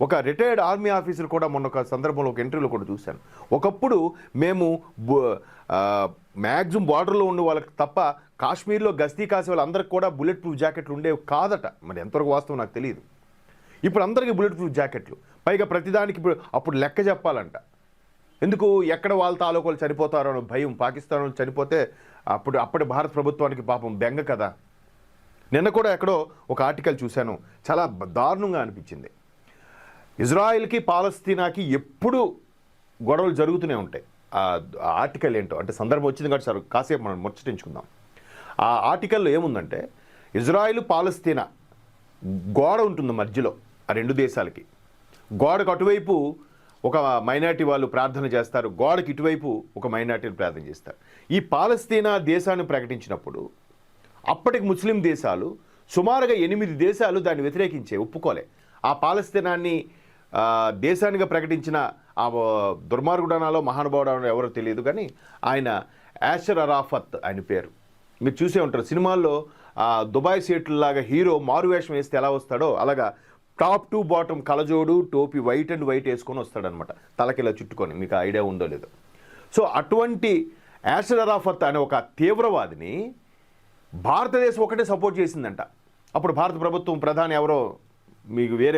ఒక retired army officer కూడా మొన్న ఒక సందర్భంలో ఒక ఇంటర్వ్యూలో కూడా చూశాను. ఒకప్పుడు మేము మ్యాక్సిమం బార్డర్లో ఉన్న వాళ్ళకి తప్ప కాశ్మీర్లో గస్తీ కాసే వాళ్ళందరికీ కూడా బుల్లెట్ ప్రూఫ్ జాకెట్లు ఉండేవి కాదట. మరి ఎంతవరకు వాస్తవం నాకు తెలియదు. ఇప్పుడు అందరికీ బుల్లెట్ ప్రూఫ్ జాకెట్లు, పైగా ప్రతిదానికి ఇప్పుడు అప్పుడు లెక్క చెప్పాలంట. ఎందుకు ఎక్కడ వాళ్ళ తాలూకాలు చనిపోతారో అని భయం. పాకిస్తాన్ వాళ్ళు చనిపోతే అప్పటి భారత ప్రభుత్వానికి పాపం బెంగ కదా. నిన్న కూడా ఎక్కడో ఒక ఆర్టికల్ చూశాను, చాలా దారుణంగా అనిపించింది. ఇజ్రాయిల్కి పాలస్తీనాకి ఎప్పుడు గొడవలు జరుగుతూనే ఉంటాయి. ఆ ఆర్టికల్ ఏంటో, అంటే సందర్భం వచ్చింది కాబట్టి సార్ కాసేపు మనం ముచ్చటించుకుందాం. ఆ ఆర్టికల్లో ఏముందంటే, ఇజ్రాయిల్ పాలస్తీనా గోడ ఉంటుంది మధ్యలో ఆ రెండు దేశాలకి. గోడకు అటువైపు ఒక మైనారిటీ వాళ్ళు ప్రార్థన చేస్తారు, గోడకి ఇటువైపు ఒక మైనారిటీలు ప్రార్థన చేస్తారు. ఈ పాలస్తీనా దేశాన్ని ప్రకటించినప్పుడు అప్పటికి ముస్లిం దేశాలు సుమారుగా 8 దేశాలు దాన్ని వ్యతిరేకించే, ఒప్పుకోలే. ఆ పాలస్తీనాన్ని దేశానిగా ప్రకటించిన ఆ దుర్మార్గుడనాలో మహానుభావుడు ఎవరో తెలియదు, కానీ ఆయన యాషర్ అరాఫత్ ఆయన పేరు. మీరు చూసే ఉంటారు సినిమాల్లో దుబాయ్ సేట్లలాగా హీరో మారువేషం వేస్తే ఎలా వస్తాడో అలాగా టాప్ టు బాటమ్ కలజోడు టోపీ వైట్ అండ్ వైట్ వేసుకొని వస్తాడనమాట, తలకిలా చుట్టుకొని. మీకు ఐడియా ఉందో లేదో. సో అటువంటి యాషర్ అరాఫత్ అనే ఒక తీవ్రవాదిని భారతదేశం ఒకటే సపోర్ట్ చేసిందంట. అప్పుడు భారత ప్రభుత్వం ప్రధాని ఎవరో మీకు వేరే